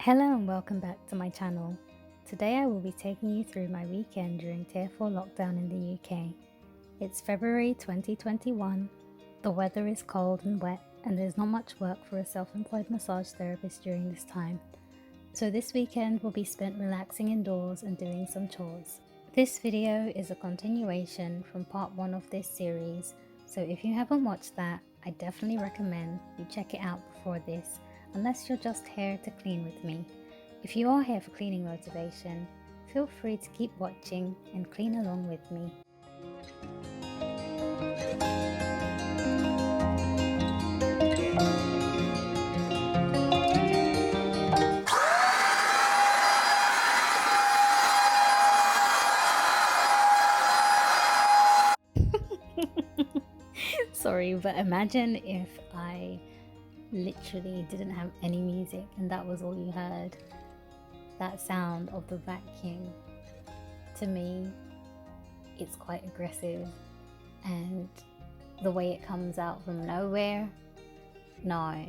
Hello and welcome back to my channel. Today I will be taking you through my weekend during Tier 4 lockdown in the UK. It's February 2021, the weather is cold and wet and there's not much work for a self-employed massage therapist during this time. So this weekend will be spent relaxing indoors and doing some chores. This video is a continuation from part 1 of this series, so if you haven't watched that, I definitely recommend you check it out before this, unless you're just here to clean with me. If you are here for cleaning motivation, feel free to keep watching and clean along with me. Sorry, but imagine if I literally didn't have any music and that was all you heard. That sound of the vacuum, to me, it's quite aggressive, and the way it comes out from nowhere, no.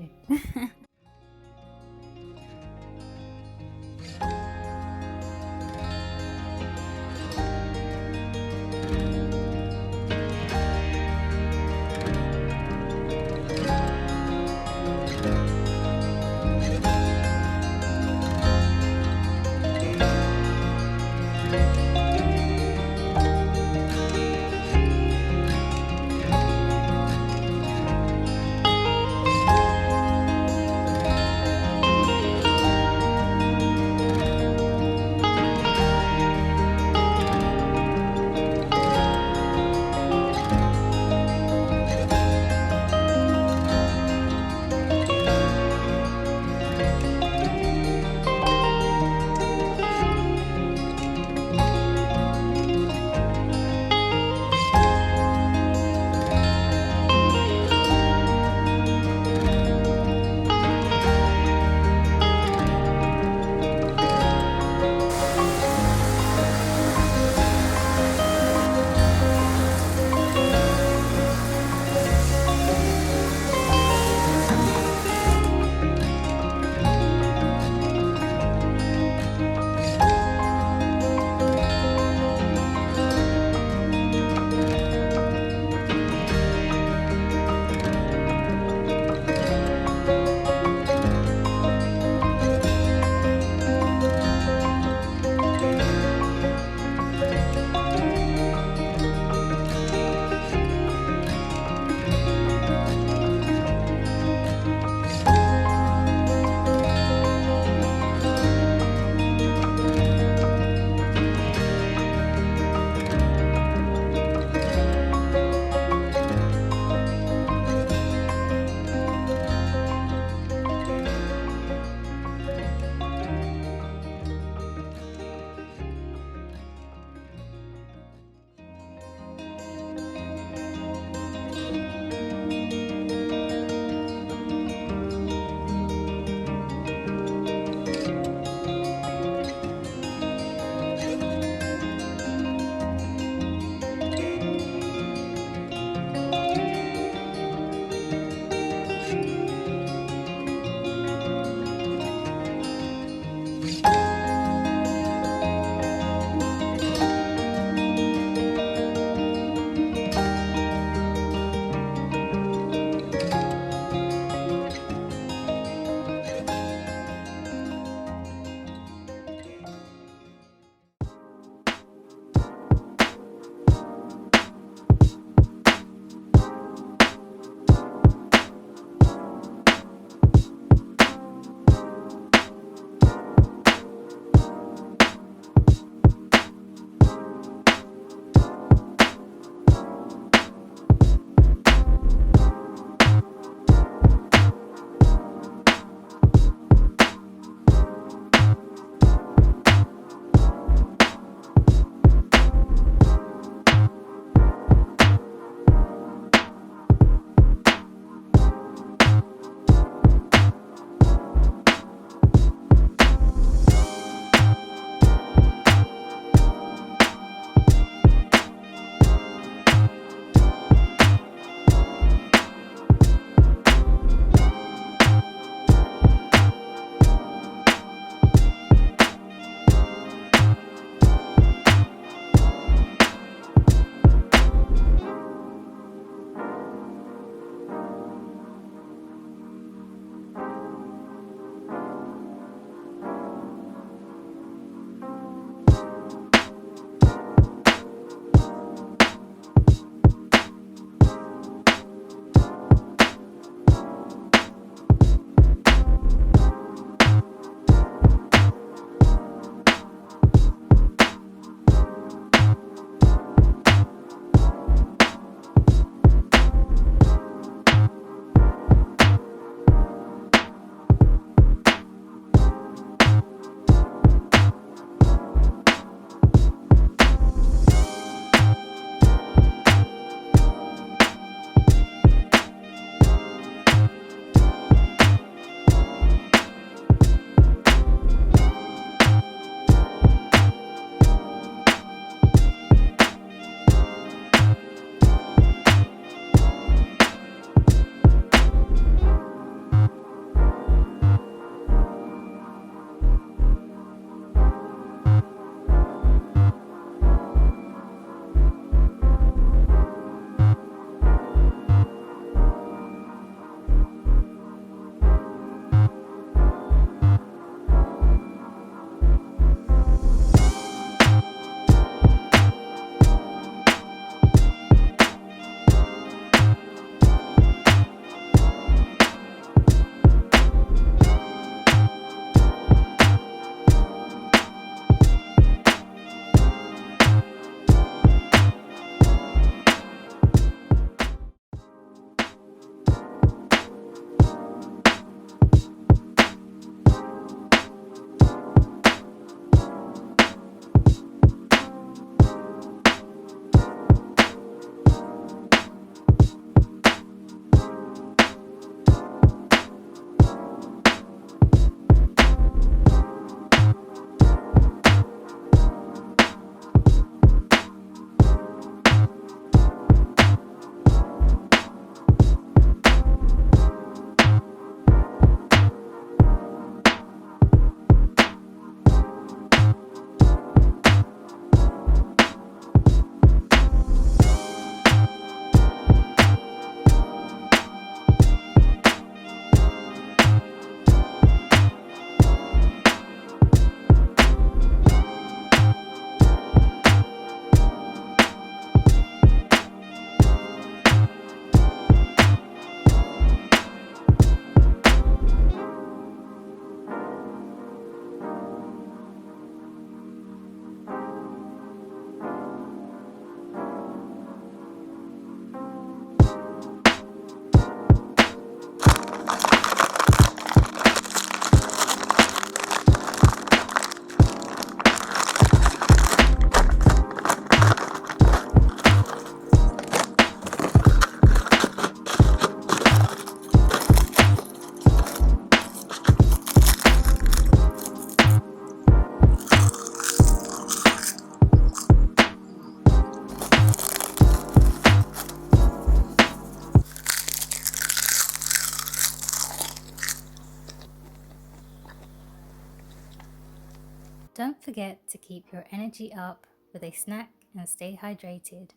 Don't forget to keep your energy up with a snack and stay hydrated.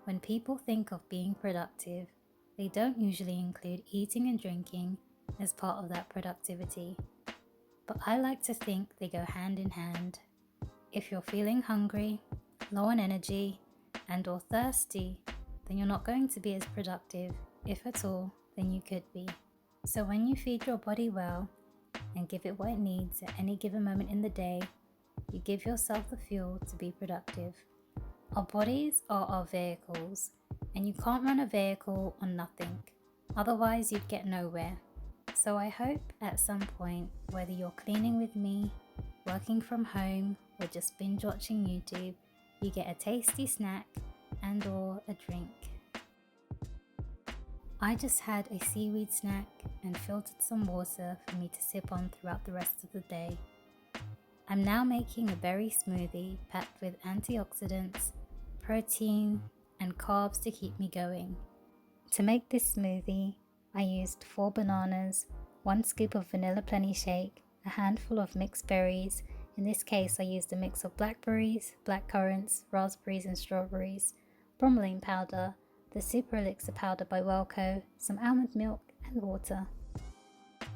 When people think of being productive, they don't usually include eating and drinking as part of that productivity. But I like to think they go hand in hand. If you're feeling hungry, low on energy, and or thirsty, then you're not going to be as productive, if at all, than you could be. So when you feed your body well and give it what it needs at any given moment in the day, you give yourself the fuel to be productive. Our bodies are our vehicles, and you can't run a vehicle on nothing, otherwise you'd get nowhere. So I hope at some point, whether you're cleaning with me, working from home, or just binge watching YouTube, you get a tasty snack and or a drink. I just had a seaweed snack and filtered some water for me to sip on throughout the rest of the day. I'm now making a berry smoothie packed with antioxidants, protein, and carbs to keep me going. To make this smoothie, I used 4 bananas, 1 scoop of vanilla plenty shake, a handful of mixed berries. In this case, I used a mix of blackberries, blackcurrants, raspberries and strawberries, bromelain powder, the Super Elixir powder by Welco, some almond milk and water.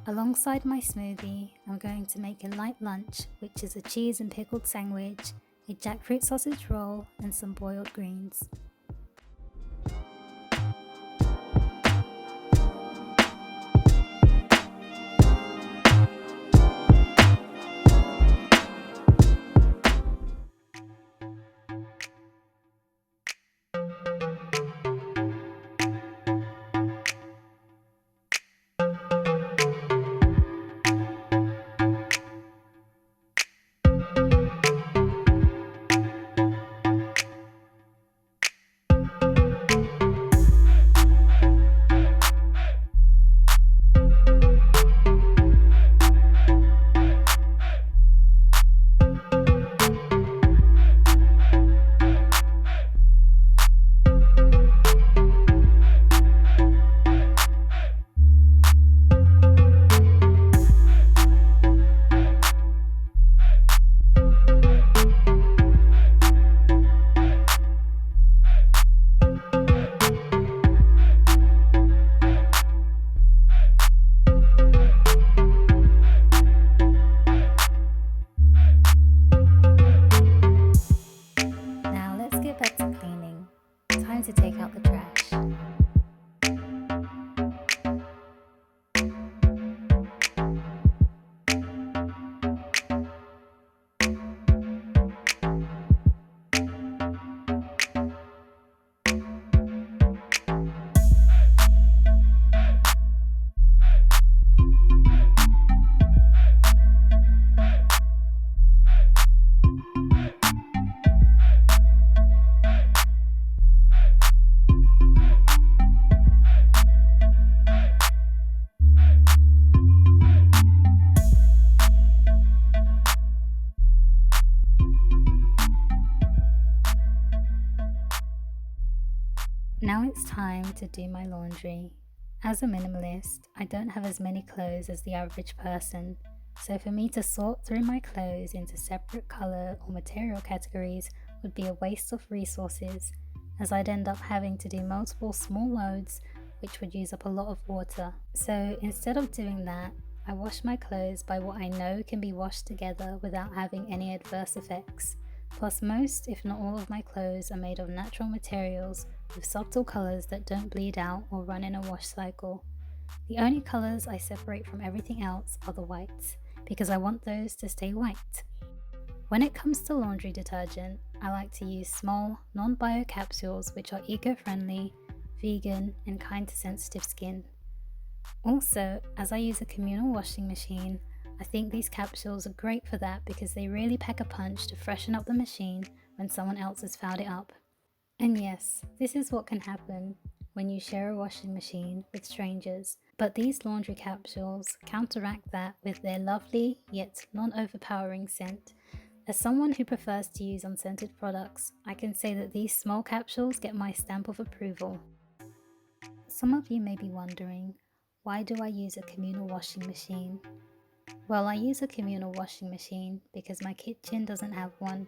Alongside my smoothie, I'm going to make a light lunch, which is a cheese and pickled sandwich, a jackfruit sausage roll and some boiled greens. Now let's get back to cleaning. Time to take out the trash. Now it's time to do my laundry. As a minimalist, I don't have as many clothes as the average person, so for me to sort through my clothes into separate colour or material categories would be a waste of resources, as I'd end up having to do multiple small loads, which would use up a lot of water. So instead of doing that, I wash my clothes by what I know can be washed together without having any adverse effects. Plus, most, if not all, of my clothes are made of natural materials with subtle colours that don't bleed out or run in a wash cycle. The only colours I separate from everything else are the whites, because I want those to stay white. When it comes to laundry detergent, I like to use small, non-bio capsules which are eco-friendly, vegan and kind to sensitive skin. Also, as I use a communal washing machine, I think these capsules are great for that because they really pack a punch to freshen up the machine when someone else has fouled it up. And yes, this is what can happen when you share a washing machine with strangers, but these laundry capsules counteract that with their lovely yet non-overpowering scent. As someone who prefers to use unscented products, I can say that these small capsules get my stamp of approval. Some of you may be wondering, why do I use a communal washing machine? Well, I use a communal washing machine because my kitchen doesn't have one,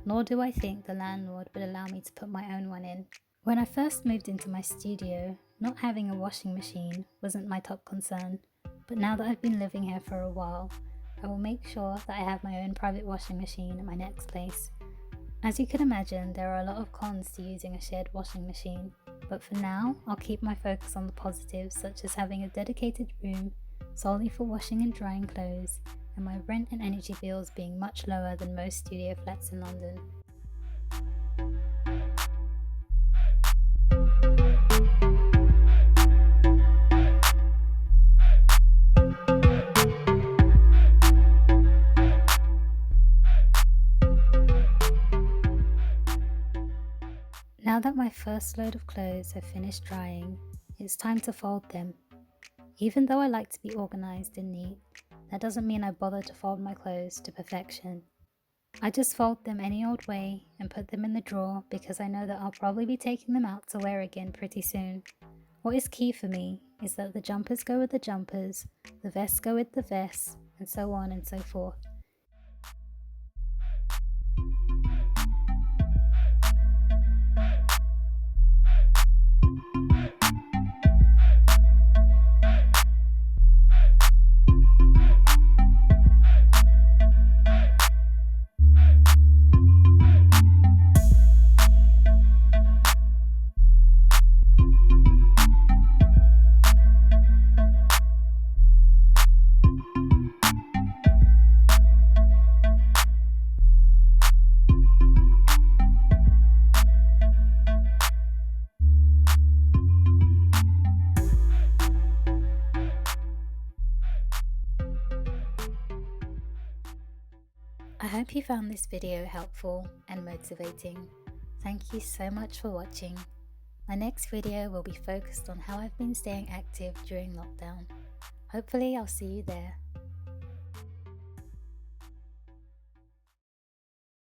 nor do I think the landlord would allow me to put my own one in. When I first moved into my studio, not having a washing machine wasn't my top concern, but now that I've been living here for a while, I will make sure that I have my own private washing machine at my next place. As you can imagine, there are a lot of cons to using a shared washing machine, but for now, I'll keep my focus on the positives such as having a dedicated room solely for washing and drying clothes, and my rent and energy bills being much lower than most studio flats in London. Now that my first load of clothes have finished drying, it's time to fold them. Even though I like to be organised and neat, that doesn't mean I bother to fold my clothes to perfection. I just fold them any old way and put them in the drawer because I know that I'll probably be taking them out to wear again pretty soon. What is key for me is that the jumpers go with the jumpers, the vests go with the vests, and so on and so forth. I hope you found this video helpful and motivating. Thank you so much for watching. My next video will be focused on how I've been staying active during lockdown. Hopefully I'll see you there.